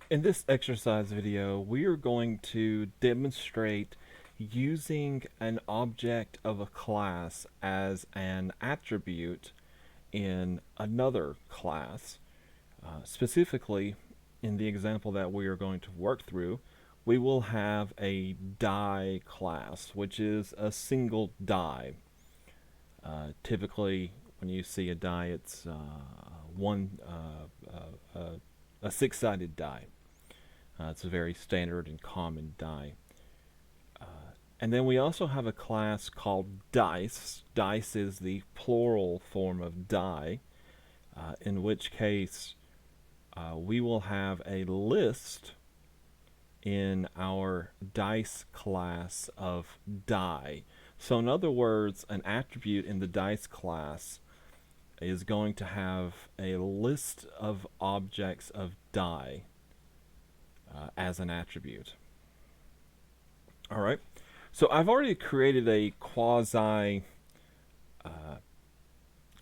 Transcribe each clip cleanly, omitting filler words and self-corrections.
In this exercise video, we are going to demonstrate using an object of a class as an attribute in another class. Specifically, in the example that we are going to work through, we will have a die class, which is a single die. Typically, when you see a die, it's a six-sided die. It's a very standard and common die. And then we also have a class called dice. Dice is the plural form of die, in which case we will have a list in our dice class of die. So in other words, an attribute in the dice class is going to have a list of objects of die as an attribute. All right. So I've already created a quasi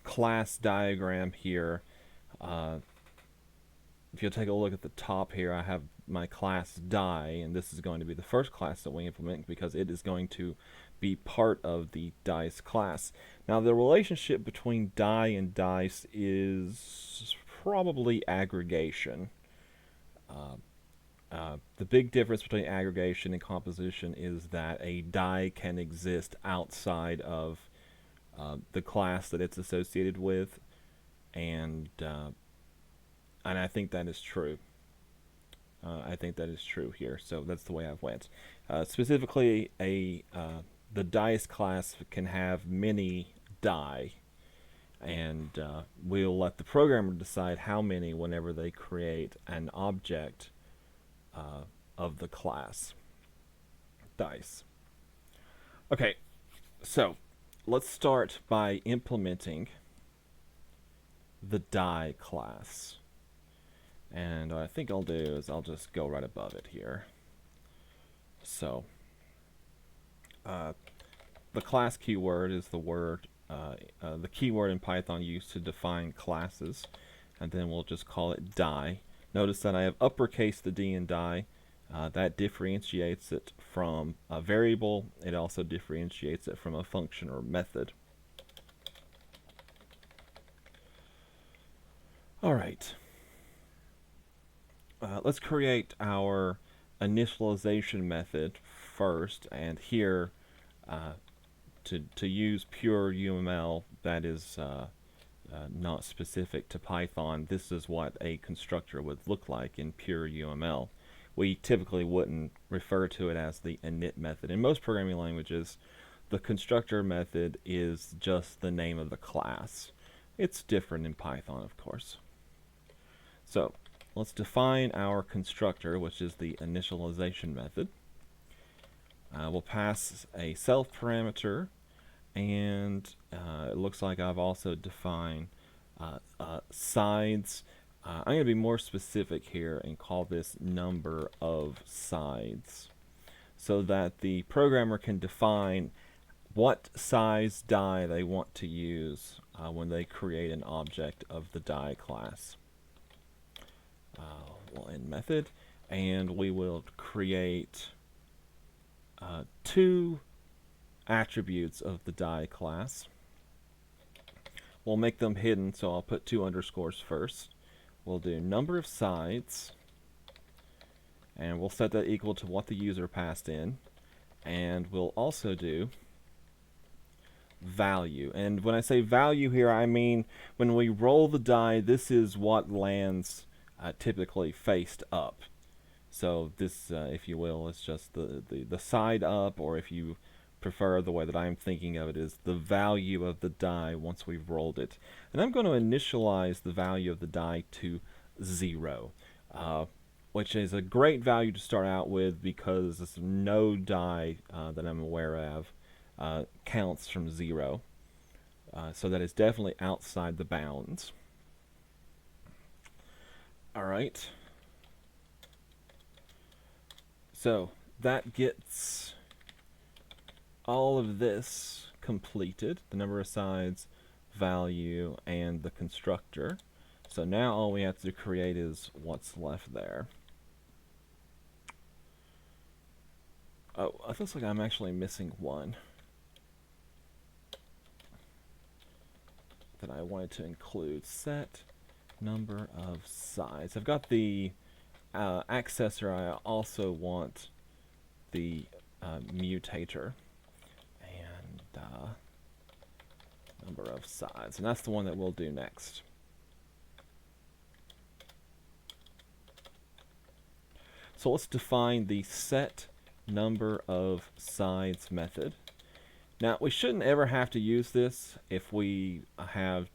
class diagram here. If you'll take a look at the top here, I have my class die, and this is going to be the first class that we implement because it is going to be part of the dice class. Now, the relationship between die and dice is probably aggregation. The big difference between aggregation and composition is that a die can exist outside of the class that it's associated with, and I think that is true. I think that is true here, so that's the way I've went. Specifically, the dice class can have many die, and we'll let the programmer decide how many whenever they create an object of the class dice. Okay, so let's start by implementing the die class. And what I think I'll do is I'll just go right above it here. So the class keyword is the keyword in Python used to define classes, and then we'll just call it die. Notice that I have uppercase the D in die. That differentiates it from a variable. It also differentiates it from a function or method. All right. Let's create our initialization method first, and here to use pure UML that is not specific to Python, this is what a constructor would look like in pure UML. We typically wouldn't refer to it as the init method. In most programming languages, the constructor method is just the name of the class. It's different in Python, of course. So let's define our constructor, which is the initialization method. We'll pass a self parameter, and it looks like I've also defined sides. I'm going to be more specific here and call this number of sides so that the programmer can define what size die they want to use when they create an object of the die class. We'll end method, and we will create two attributes of the die class. We'll make them hidden, so I'll put two underscores first. We'll do number of sides, and we'll set that equal to what the user passed in, and we'll also do value. And when I say value here, I mean when we roll the die, this is what lands typically faced up. So this, if you will, is just the side up, or if you prefer, the way that I'm thinking of it is the value of the die once we've rolled it. And I'm going to initialize the value of the die to 0, which is a great value to start out with because no die that I'm aware of counts from 0. So that is definitely outside the bounds. Alright. So that gets all of this completed, the number of sides, value, and the constructor. So now all we have to create is what's left there. Oh, it looks like I'm actually missing one that I wanted to include. Set number of sides. I've got the accessor. I also want the mutator and number of sides, and that's the one that we'll do next. So let's define the set number of sides method. Now, we shouldn't ever have to use this if we have,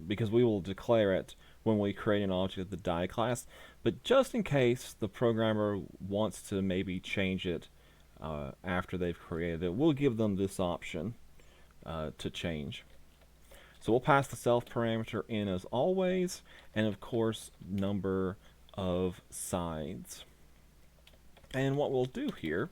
because we will declare it when we create an object of the die class, but just in case the programmer wants to maybe change it after they've created it, we'll give them this option to change. So we'll pass the self parameter in as always, and of course, number of sides. And what we'll do here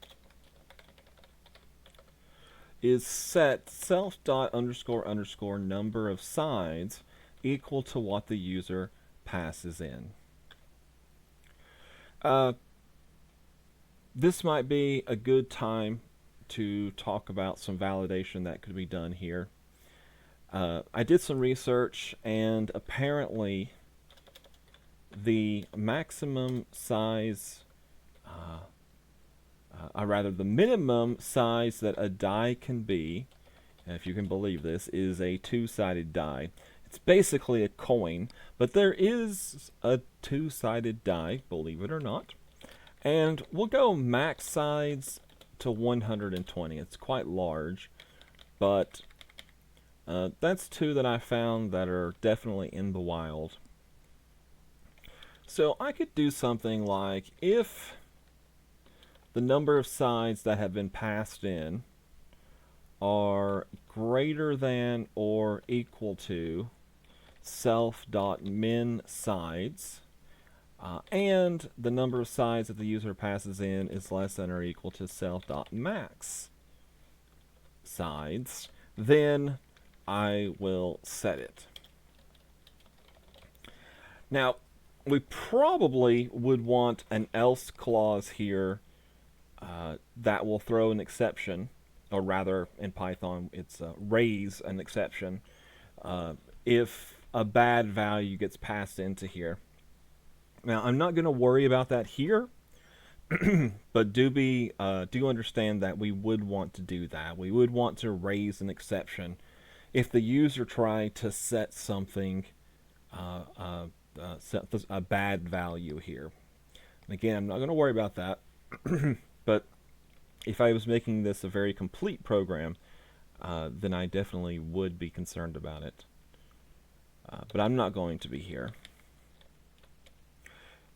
is set self.__number of sides equal to what the user passes in. This might be a good time to talk about some validation that could be done here. I did some research, and apparently the maximum size, the minimum size that a die can be, if you can believe this, is a two-sided die. It's basically a coin, but there is a two-sided die, believe it or not. And we'll go max size to 120. It's quite large, but that's two that I found that are definitely in the wild. So I could do something like, if the number of sides that have been passed in are greater than or equal to self.min sides, and the number of sides that the user passes in is less than or equal to self.max sides, then I will set it. Now, we probably would want an else clause here that will throw an exception, or rather in Python it's raise an exception if a bad value gets passed into here. Now, I'm not going to worry about that here, but do understand that we would want to do that. We would want to raise an exception if the user tried to set something, set a bad value here. And again, I'm not going to worry about that, but if I was making this a very complete program, then I definitely would be concerned about it. But I'm not going to be here.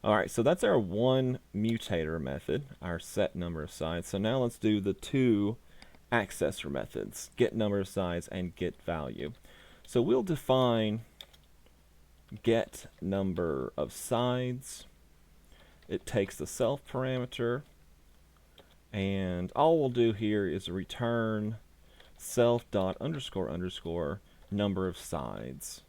Alright, so that's our one mutator method, our set number of sides. So now let's do the two accessor methods, get number of sides and get value. So we'll define get number of sides. It takes the self parameter, and all we'll do here is return self.__number of sides.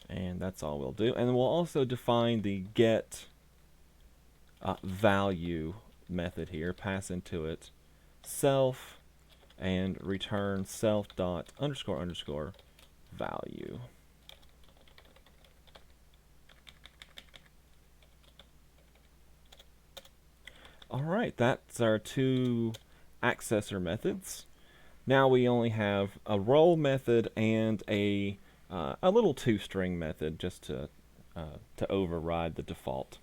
And that's all we'll do. And we'll also define the get value method here, pass into it self, and return self.__value. Alright, that's our two accessor methods. Now we only have a roll method and a little toString method just to override the default.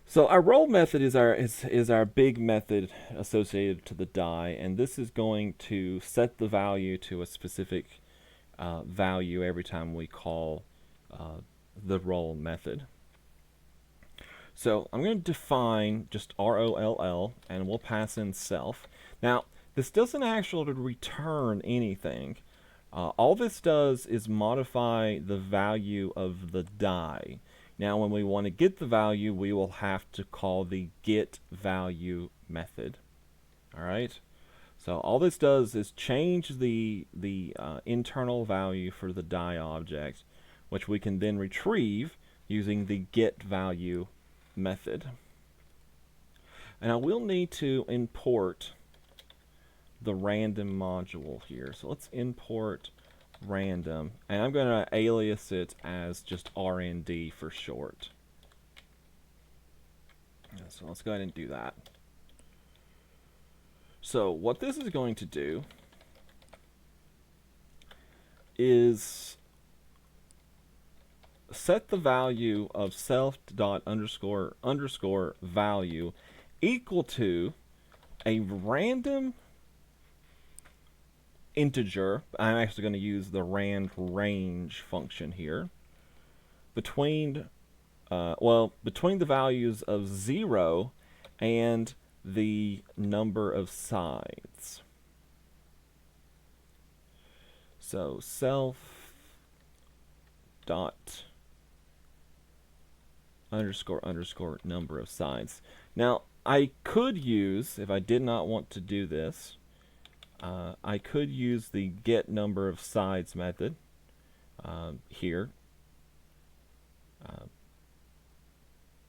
So our roll method is our big method associated to the die, and this is going to set the value to a specific value every time we call the roll method. So I'm going to define just roll, and we'll pass in self. Now, this doesn't actually return anything. All this does is modify the value of the die. Now, when we want to get the value, we will have to call the get value method. All right. So all this does is change the internal value for the die object, which we can then retrieve using the getValue method. And I will need to import the random module here. So let's import random, and I'm going to alias it as just RND for short. So let's go ahead and do that. So what this is going to do is set the value of self.__value equal to a random integer. I'm actually going to use the rand range function here between between the values of 0 and the number of sides. So self dot ___ number of sides. Now I could use, if I did not want to do this, I could use the get number of sides method here,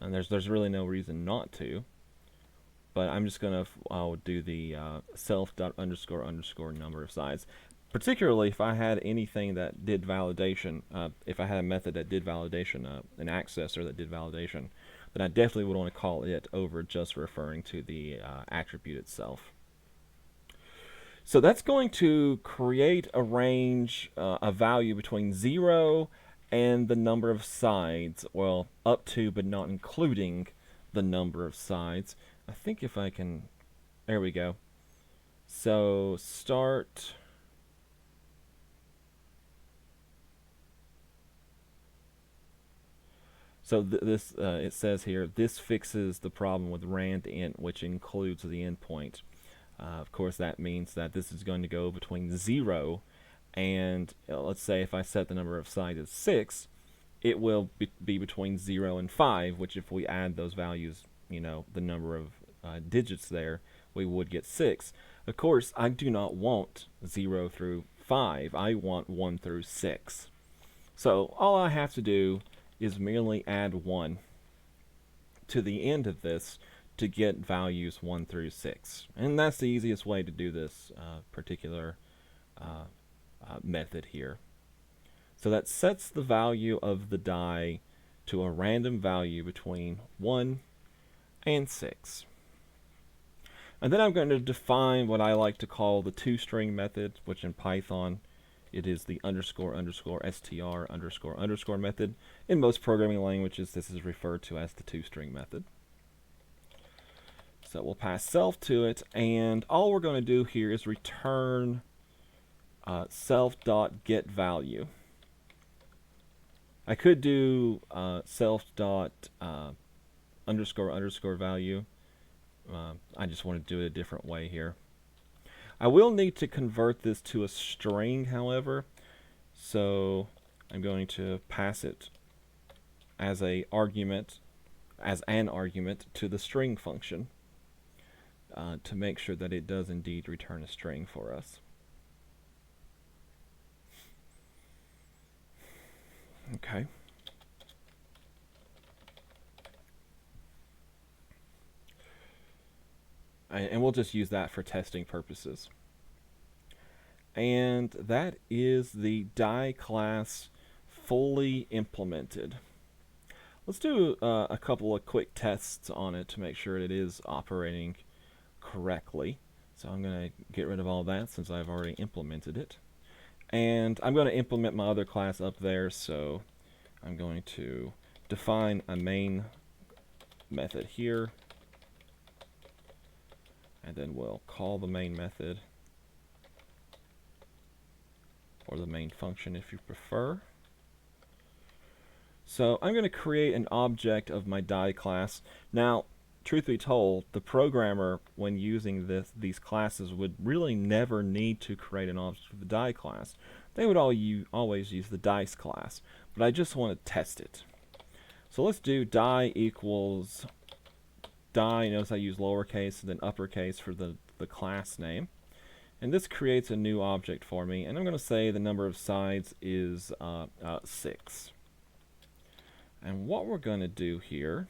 and there's really no reason not to. But I'm just gonna do the self.__ number of sides. Particularly if I had anything that did validation, if I had a method that did validation, an accessor that did validation, then I definitely would want to call it over just referring to the attribute itself. So that's going to create a range, a value between 0 and the number of sides, well, up to but not including the number of sides. I think if I can, there we go. So start. So this it says here, this fixes the problem with randint, which includes the endpoint. Of course, that means that this is going to go between 0 and, let's say if I set the number of sides as 6, it will be between 0 and 5, which if we add those values, the number of digits there, we would get 6. Of course, I do not want 0 through 5. I want 1 through 6. So all I have to do is merely add 1 to the end of this to get values 1 through 6. And that's the easiest way to do this particular method here. So that sets the value of the die to a random value between 1 and 6. And then I'm going to define what I like to call the toString method, which in Python it is the __str___ method. In most programming languages, this is referred to as the toString method. So we'll pass self to it, and all we're going to do here is return self.getValue. I could do self.__ value. I just want to do it a different way here. I will need to convert this to a string, however, so I'm going to pass it as an argument to the string function to make sure that it does indeed return a string for us. Okay. And we'll just use that for testing purposes. And that is the die class fully implemented. Let's do a couple of quick tests on it to make sure it is operating correctly. So I'm going to get rid of all that since I've already implemented it. And I'm going to implement my other class up there, so I'm going to define a main method here. And then we'll call the main method, or the main function if you prefer. So I'm going to create an object of my die class. Now, truth be told, the programmer, when using these classes, would really never need to create an object of the die class. They would always use the dice class, but I just want to test it. So let's do die equals die. Notice I use lowercase and then uppercase for the class name. And this creates a new object for me, and I'm going to say the number of sides is 6. And what we're going to do here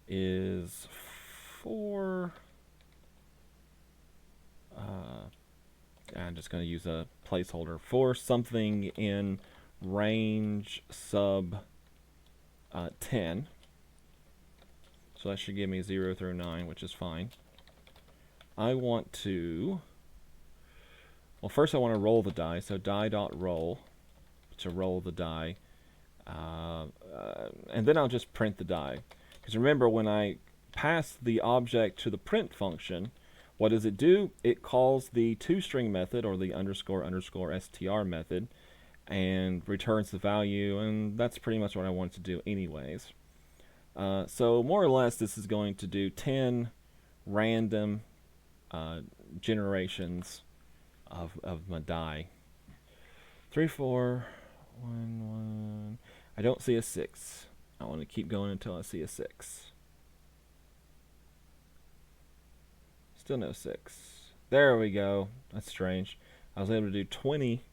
is for I'm just going to use a placeholder for something in range sub 10. So that should give me 0 through 9, which is fine. I want to, well, first I want to roll the die. So die.roll to roll the die. And then I'll just print the die. Because remember, when I pass the object to the print function, what does it do? It calls the toString method, or the underscore underscore str method, and returns the value, and that's pretty much what I want it to do anyways. So more or less, this is going to do 10 random generations of my die. 3, 4, 1, 1. I don't see a 6. I want to keep going until I see a 6. Still no 6. There we go. That's strange. I was able to do 20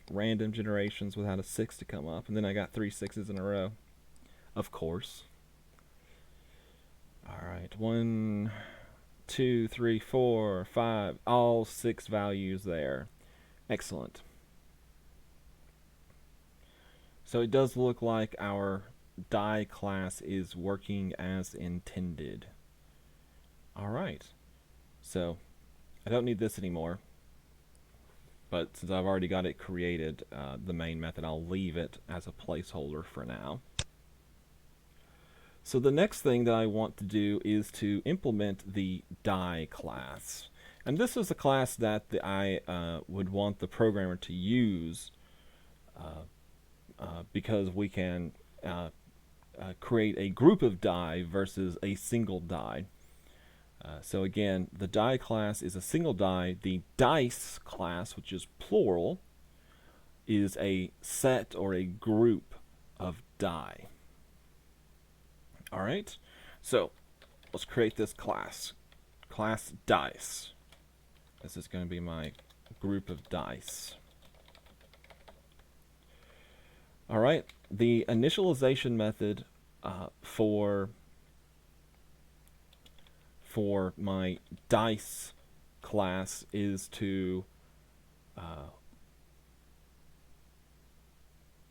random generations without a 6 to come up, and then I got 3 6s in a row. Of course. Alright, 1, 2, 3, 4, 5, all 6 values there. Excellent. So it does look like our die class is working as intended. Alright, so I don't need this anymore, but since I've already got it created, the main method, I'll leave it as a placeholder for now. So the next thing that I want to do is to implement the die class. And this is a class that I would want the programmer to use because we can create a group of die versus a single die. So again, the die class is a single die. The dice class, which is plural, is a set or a group of die. Alright, so let's create this class. Class dice. This is going to be my group of dice. Alright, the initialization method for my dice class is to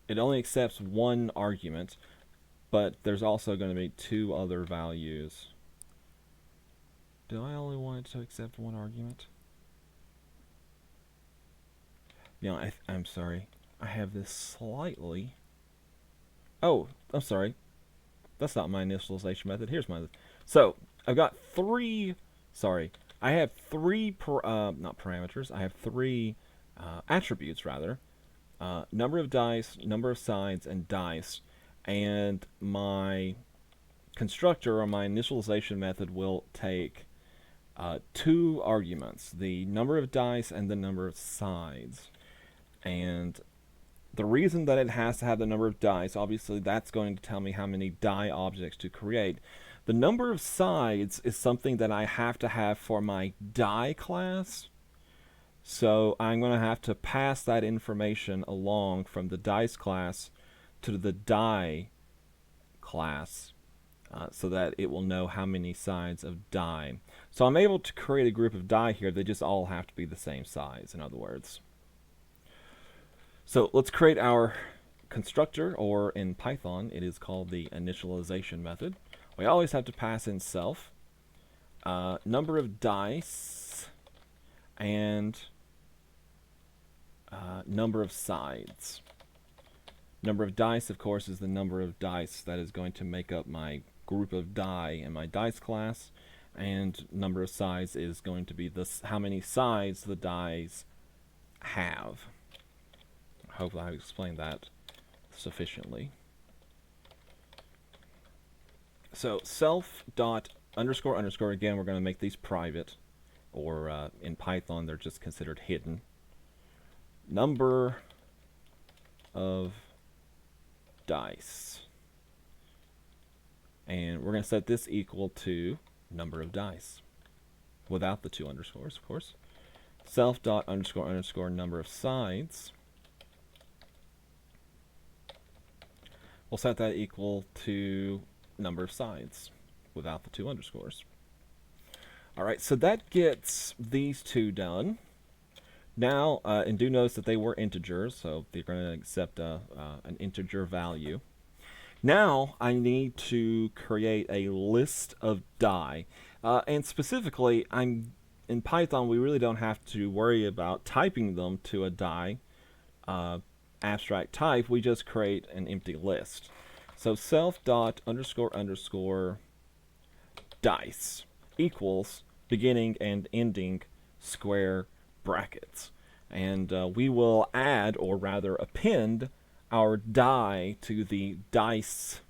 it only accepts one argument, but there's also going to be 2 other values. Do I only want it to accept one argument? You know, I'm sorry. I have this slightly... Oh, I'm sorry. That's not my initialization method. Here's my... So, I've got 3... Sorry. I have 3... not parameters. I have 3 attributes, rather. Number of dice, number of sides, and dice. And my constructor, or my initialization method, will take 2 arguments. The number of dice and the number of sides. And the reason that it has to have the number of dice, obviously that's going to tell me how many die objects to create. The number of sides is something that I have to have for my die class. So I'm going to have to pass that information along from the dice class to the die class so that it will know how many sides of die. So I'm able to create a group of die here. They just all have to be the same size, in other words. So let's create our constructor, or in Python it is called the initialization method. We always have to pass in self, number of dice, and number of sides. Number of dice, of course, is the number of dice that is going to make up my group of die in my dice class, and number of sides is going to be how many sides the dice have. Hopefully I've explained that sufficiently. So self dot underscore underscore, again, we're going to make these private, or in Python they're just considered hidden. Number of dice. And we're going to set this equal to number of dice, without the 2 underscores, of course. Self dot underscore underscore number of sides. We'll set that equal to number of sides without the two underscores. All right, so that gets these two done. Now, and do notice that they were integers, so they're going to accept an integer value. Now, I need to create a list of die. And specifically, in Python, we really don't have to worry about typing them to a die abstract type. We just create an empty list. So self dot underscore underscore dice equals beginning and ending square brackets. And we will add, or rather append, our die to the dice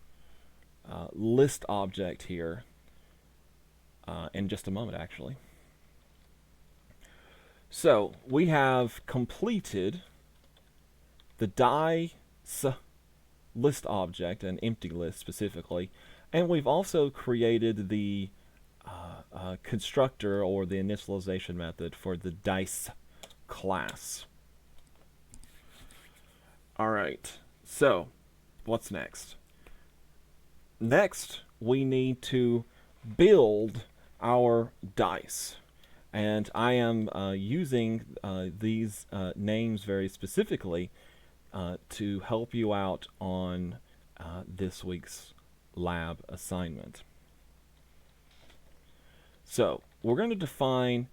list object here in just a moment, actually. So we have completed the dice list object, an empty list specifically, and we've also created the constructor or the initialization method for the dice class. Alright, so what's next? Next, we need to build our dice. And I am using these names very specifically to help you out on this week's lab assignment. So, we're going to define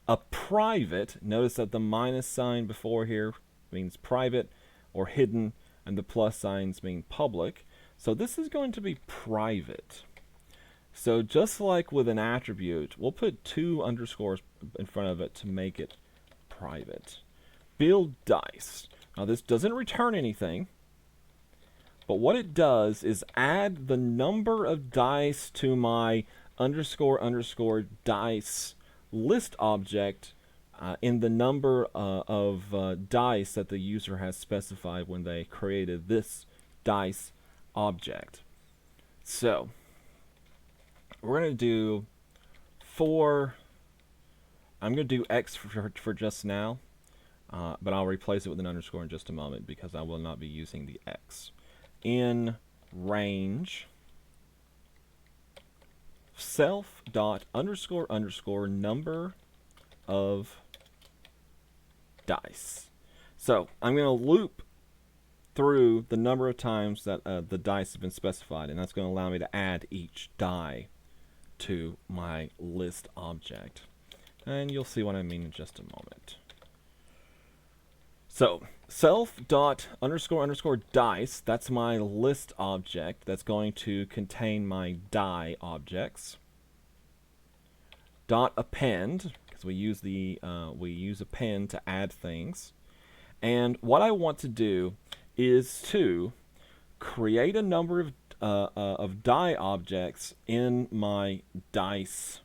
a private. Notice that the minus sign before here means private or hidden, and the plus signs mean public. So this is going to be private. So just like with an attribute, we'll put two underscores in front of it to make it private. Build dice. Now this doesn't return anything, but what it does is add the number of dice to my underscore underscore dice list object in the number of dice that the user has specified when they created this dice object. So we're going to do I'm going to do x for just now, but I'll replace it with an underscore in just a moment because I will not be using the x. In range self dot underscore underscore number of dice. So I'm going to loop through the number of times that the dice have been specified, and that's going to allow me to add each die to my list object. And you'll see what I mean in just a moment. So self dot underscore underscore dice, that's my list object that's going to contain my die objects. Dot append, because we use append to add things. And what I want to do is to create a number of die objects in my dice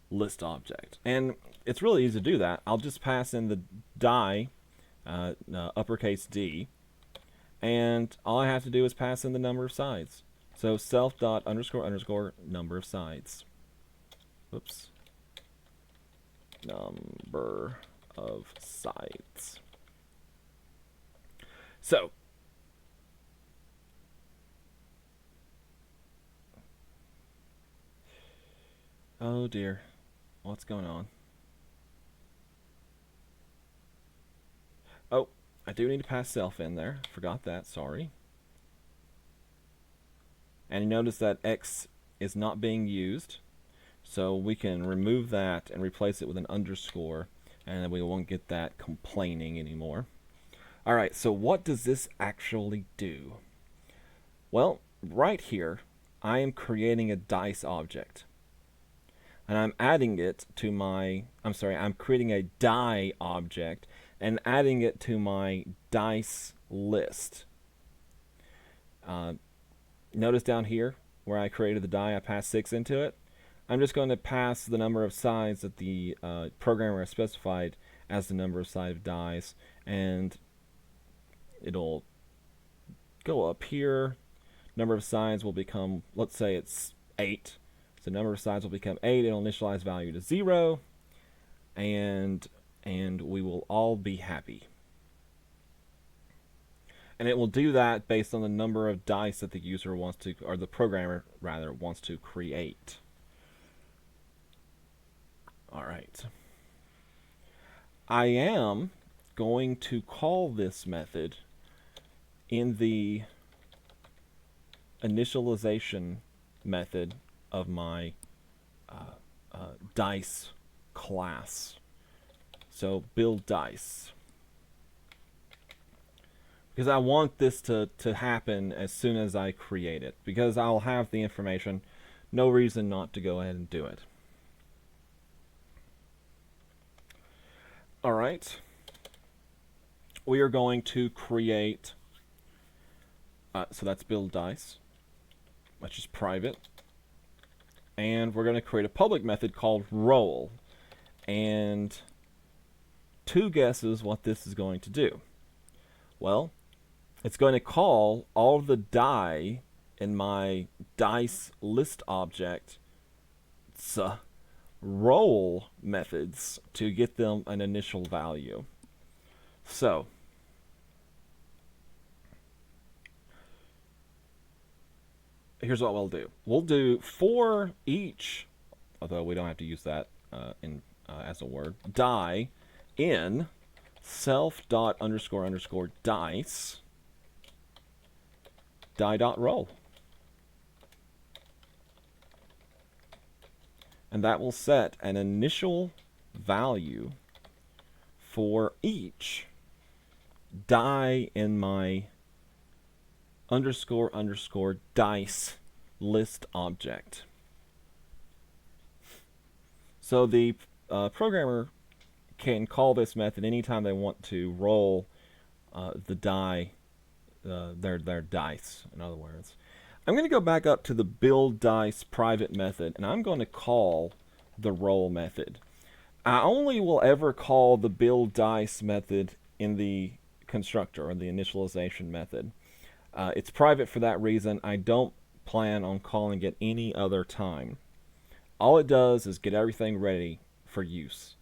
list object. And it's really easy to do that. I'll just pass in the die, uppercase D, and all I have to do is pass in the number of sides. So self dot underscore underscore number of sides. Oops. Number of sides. So oh dear, what's going on? Oh, I do need to pass self in there. Forgot that, sorry. And you notice that X is not being used, so we can remove that and replace it with an underscore, and then we won't get that complaining anymore. Alright, so what does this actually do? Well, right here, I am creating a dice object. And I'm adding it to I'm creating a die object and adding it to my dice list. Notice down here where I created the die, I passed 6 into it. I'm just going to pass the number of sides that the programmer has specified as the number of side of dice, and it'll go up here. Number of sides will become, let's say it's 8. So number of sides will become 8. It'll initialize value to 0, and we will all be happy. And it will do that based on the number of dice that the user wants to, or the programmer rather, wants to create. All right. I am going to call this method in the initialization method of my dice class. So build dice. Because I want this to happen as soon as I create it. Because I'll have the information. No reason not to go ahead and do it. Alright. We are going to create... so that's build dice, which is private. And we're going to create a public method called roll. And 2 guesses what this is going to do. Well, it's going to call all the die in my dice list object roll methods to get them an initial value. So, here's what we'll do. We'll do for each, although we don't have to use that as a word, die in self.__dice die.roll. And that will set an initial value for each die in my __dice list object. So the programmer can call this method anytime they want to roll the die, their dice, in other words. I'm going to go back up to the build dice private method, and I'm going to call the roll method. I only will ever call the build dice method in the constructor, or the initialization method. It's private for that reason. I don't plan on calling it any other time. All it does is get everything ready for use.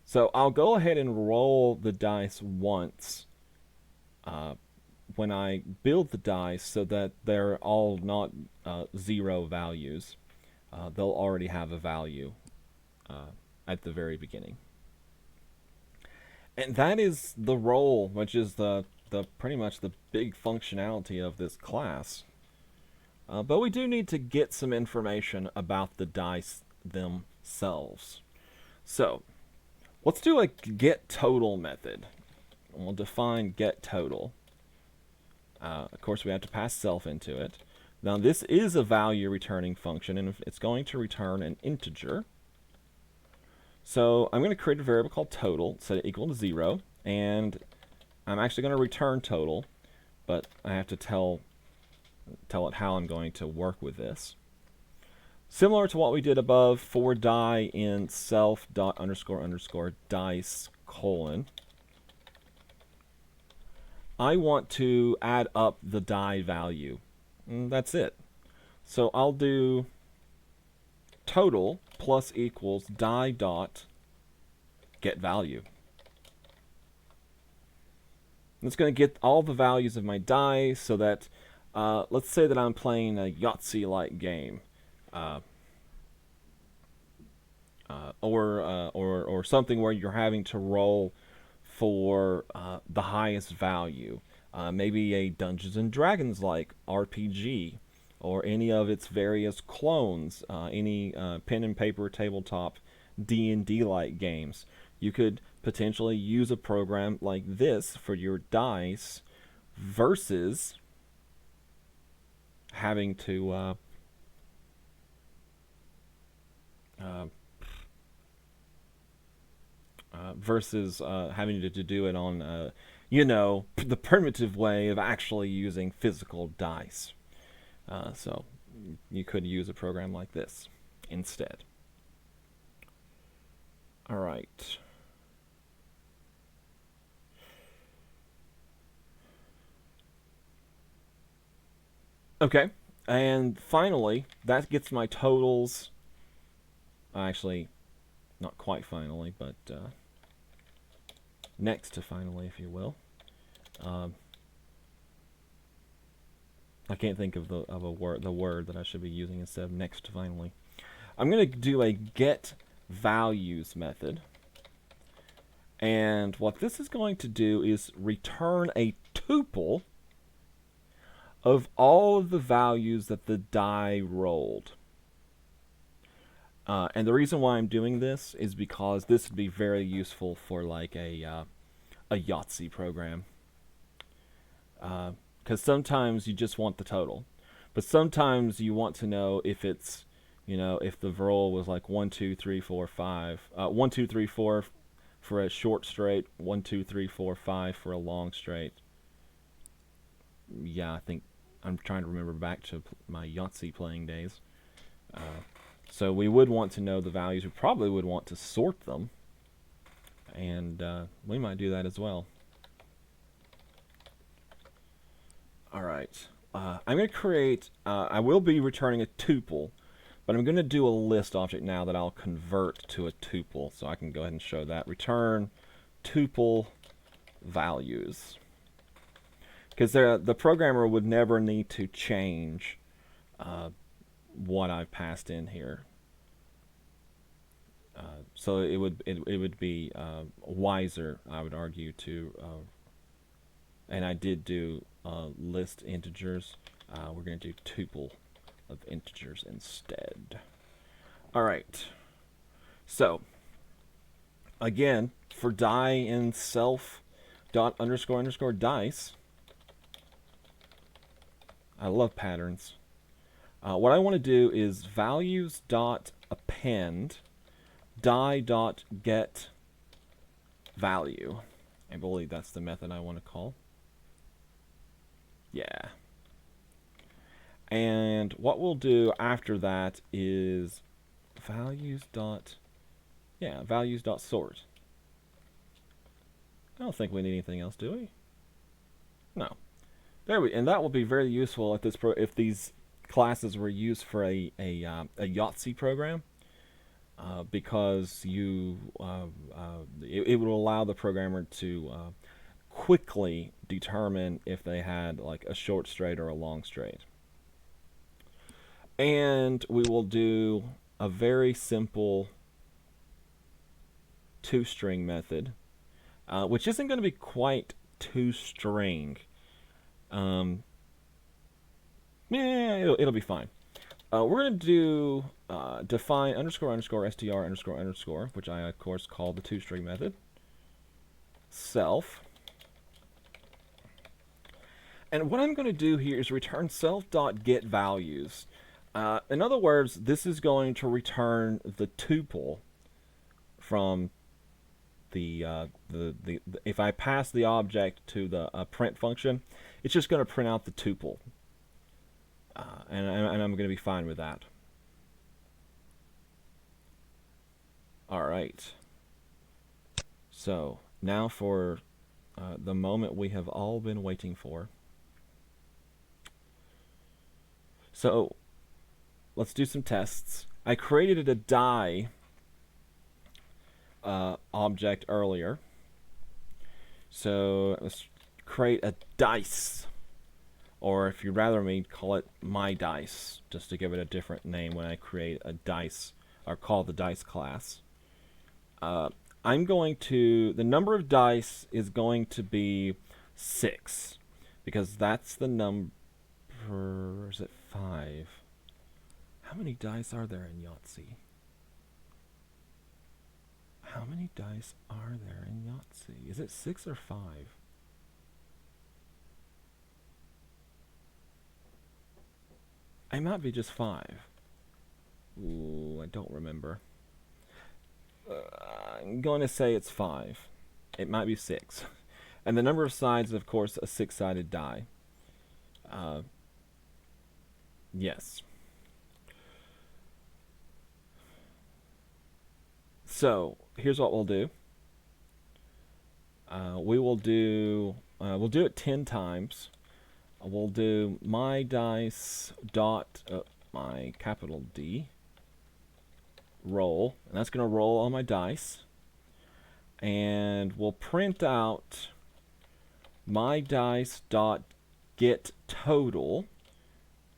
So I'll go ahead and roll the dice once when I build the dice so that they're all not 0 values. They'll already have a value at the very beginning. And that is the roll, which is the pretty much the big functionality of this class. But we do need to get some information about the dice themselves. So, let's do a get total method. We'll define get total. Of course, we have to pass self into it. Now, this is a value returning function, and it's going to return an integer. So, I'm going to create a variable called total, set it equal to 0, and I'm actually going to return total, but I have to tell it how I'm going to work with this. Similar to what we did above, for die in self.__dice : I want to add up the die value. And that's it. So I'll do total plus equals die dot get value. And it's going to get all the values of my die so that, let's say that I'm playing a Yahtzee-like game. Or something where you're having to roll for the highest value. Maybe a Dungeons and Dragons like RPG, or any of its various clones, any pen and paper tabletop D&D like games. You could potentially use a program like this for your dice versus having to having to do it on, the primitive way of actually using physical dice. So you could use a program like this instead. All right. Okay, and finally, that gets my totals. Actually, not quite finally, but next to finally, if you will. I can't think of the word that I should be using instead of next finally. I'm going to do a get values method. And what this is going to do is return a tuple of all of the values that the die rolled. And the reason why I'm doing this is because this would be very useful for like a Yahtzee program. Because sometimes you just want the total, but sometimes you want to know if it's, if the roll was like 1, 2, 3, 4, 5, 1, 2, 3, 4 for a short straight, 1, 2, 3, 4, 5 for a long straight. Yeah, I think I'm trying to remember back to my Yahtzee playing days. So we would want to know the values. We probably would want to sort them, and we might do that as well. All right. I'm going to create, I will be returning a tuple, but I'm going to do a list object now that I'll convert to a tuple. So I can go ahead and show that. Return tuple values. Because the programmer would never need to change what I've passed in here. So it would be wiser, I would argue, to, and I did do list integers. We're going to do tuple of integers instead. All right. So again, for die in self dot underscore underscore dice, I love patterns. What I want to do is values dot append die dot get value. I believe that's the method I want to call. Yeah. And what we'll do after that is values dot sort. I don't think we need anything else, do we? No. And that will be very useful if these classes were used for a Yahtzee program, because it would allow the programmer to quickly determine if they had like a short straight or a long straight. And we will do a very simple toString method, which isn't going to be quite toString. It'll be fine. We're going to do define underscore underscore str underscore underscore, which I of course call the toString method, self. And what I'm going to do here is return self.getValues. In other words, this is going to return the tuple from if I pass the object to the print function, it's just going to print out the tuple. And I'm going to be fine with that. All right. So now for the moment we have all been waiting for. So let's do some tests. I created a die object earlier. So let's create a dice. Or if you'd rather me, call it my dice, just to give it a different name when I create a dice, or call the dice class. The number of dice is going to be 6, because that's the number, is it 5? How many dice are there in Yahtzee? How many dice are there in Yahtzee? Is it 6 or 5? It might be just 5. Ooh, I don't remember. I'm going to say it's 5. It might be 6. And the number of sides is, of course, a 6-sided die. Yes. So, here's what we'll do. We'll do it 10 times. We'll do my dice dot my capital D roll, and that's going to roll all my dice. And we'll print out my dice dot get total,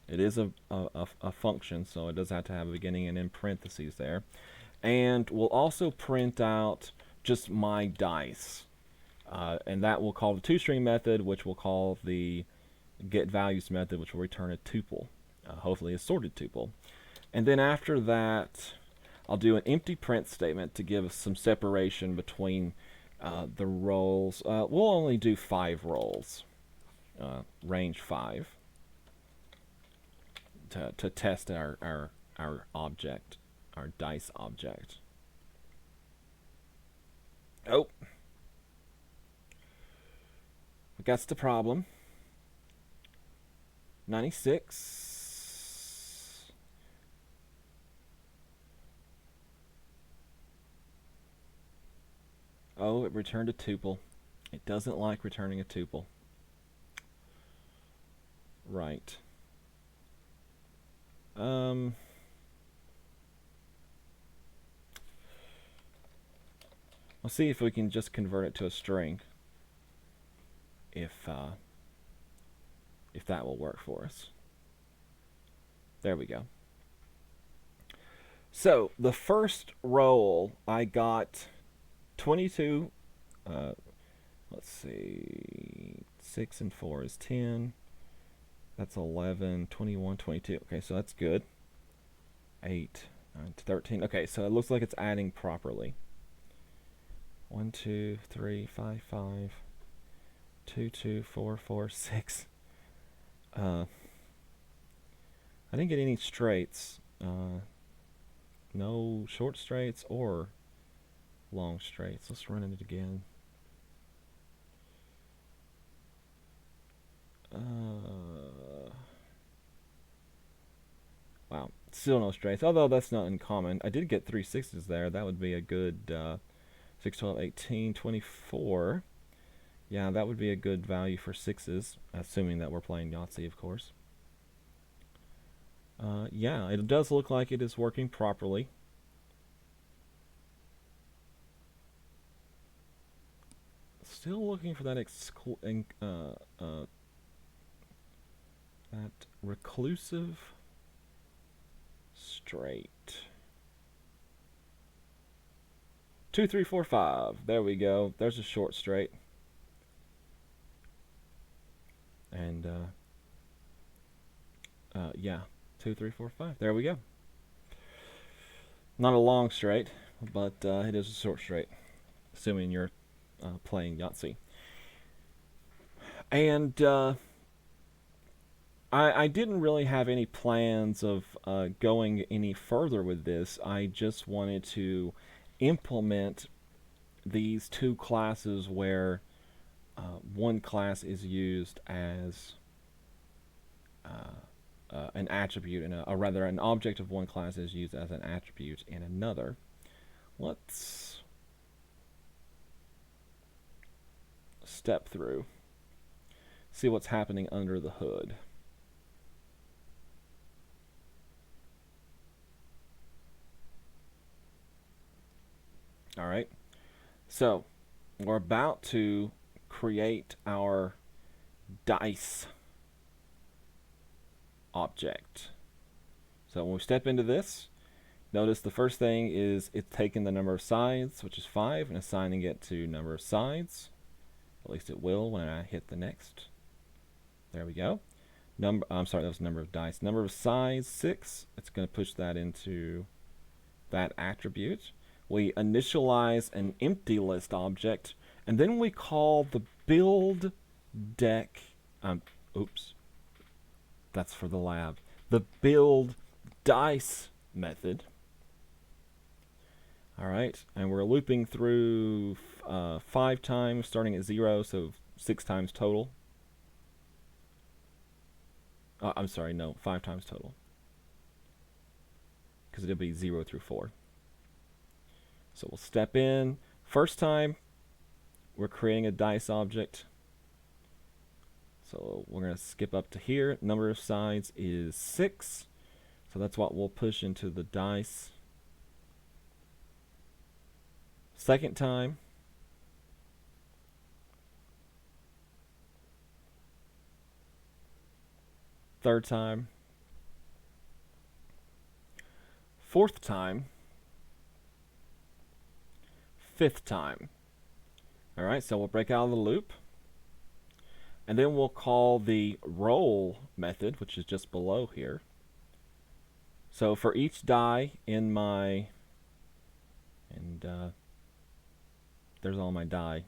It is a function, so it does have to have a beginning and end parentheses there. And we'll also print out just my dice. And that we'll call the toString method, which we'll call the getValues method, which will return a tuple, hopefully a sorted tuple. And then after that, I'll do an empty print statement to give us some separation between the roles. We'll only do 5 roles, range 5, to test our object, our dice object. Oh, that's the problem. 96. Oh, it returned a tuple. It doesn't like returning a tuple. Right. Let's see if we can just convert it to a string. If that will work for us. There we go. So the first roll, I got 22. Let's see. 6 and 4 is 10. That's 11, 21, 22. Okay, so that's good. 8, 9, 13. Okay, so it looks like it's adding properly. 1, 2, 3, 5, 5. 2, 2, 4, 4, 6. I didn't get any straights. No short straights or long straights. Let's run it again. Wow, still no straights, although that's not uncommon. I did get 3 6s there. That would be a good 6, 12, 18, 24. Yeah, that would be a good value for 6s, assuming that we're playing Yahtzee, of course. Yeah, it does look like it is working properly. Still looking for that that reclusive straight. 2, 3, 4, 5. There we go. There's a short straight. And yeah, 2, 3, 4, 5. There we go. Not a long straight, but it is a short straight, assuming you're playing Yahtzee. And I didn't really have any plans of going any further with this. I just wanted to implement these 2 classes where one class is used as an attribute, and or rather an object of one class is used as an attribute in another. Let's step through, see what's happening under the hood. All right, so we're about to create our dice object. So when we step into this, notice the first thing is it's taking the number of sides, which is 5, and assigning it to number of sides. At least it will when I hit the next. There we go. I'm sorry, that was number of dice. Number of sides, 6. It's going to push that into that attribute. We initialize an empty list object, and then we call the build deck. Oops. That's for the lab. The build dice method. All right, and we're looping through 5 times, starting at 0, so 6 times total. I'm sorry, no, 5 times total, because it'll be 0 through 4. So we'll step in. First time, we're creating a dice object. So we're going to skip up to here. Number of sides is 6. So that's what we'll push into the dice. Second time, third time, fourth time, fifth time. All right, so we'll break out of the loop, and then we'll call the roll method, which is just below here. So for each die in my, and there's all my die.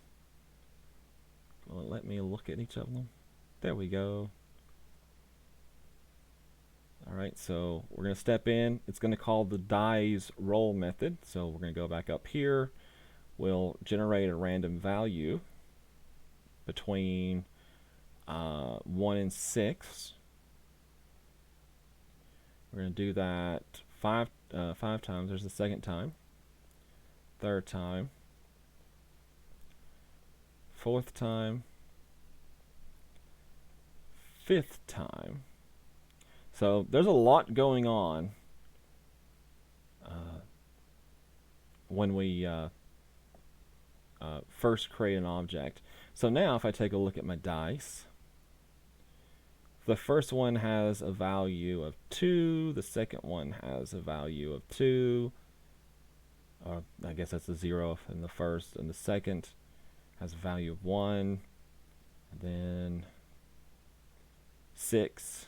Will it let me look at each of them? There we go. Alright, so we're going to step in. It's going to call the dies roll method. So we're going to go back up here. We'll generate a random value between 1 and 6. We're going to do that five times. There's the second time. Third time. Fourth time. Fifth time. So there's a lot going on when we first create an object. So now if I take a look at my dice, the first one has a value of 2, the second one has a value of 2, or I guess that's a 0 in the first, and the second has a value of 1, and then 6,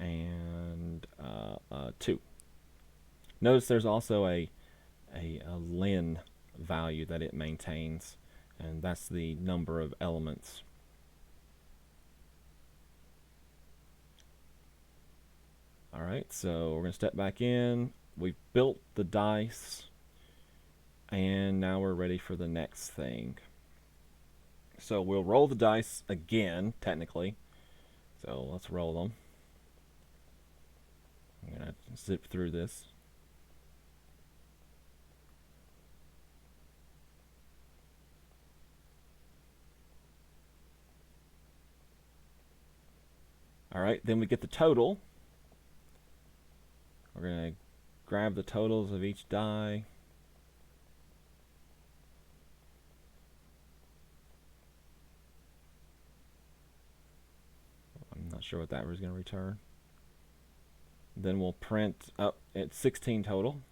and 2. Notice there's also a len value that it maintains, and that's the number of elements. Alright, so we're going to step back in. We've built the dice, and now we're ready for the next thing. So we'll roll the dice again, technically. So let's roll them. I'm going to zip through this. Alright, then we get the total. We're going to grab the totals of each die. I'm not sure what that was going to return. Then we'll print up at 16 total.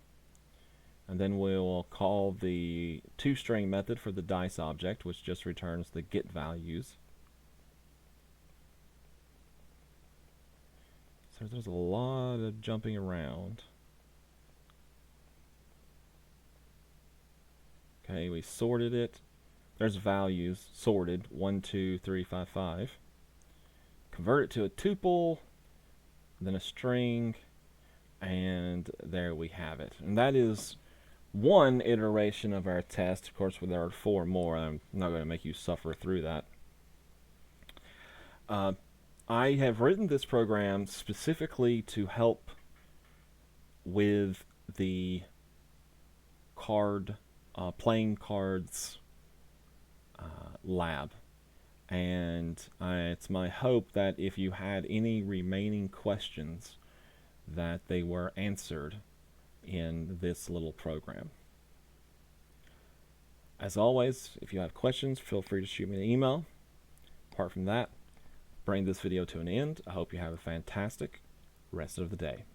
And then we'll call the toString method for the dice object, which just returns the get values. So there's a lot of jumping around. Okay, we sorted it. There's values sorted, 1, 2, 3, 5, 5. Convert it to a tuple, then a string, and there we have it. And that is one iteration of our test. Of course, there are 4 more. I'm not going to make you suffer through that. I have written this program specifically to help with the playing cards lab. And it's my hope that if you had any remaining questions, that they were answered in this little program. As always, if you have questions, feel free to shoot me an email. Apart from that, bring this video to an end. I hope you have a fantastic rest of the day.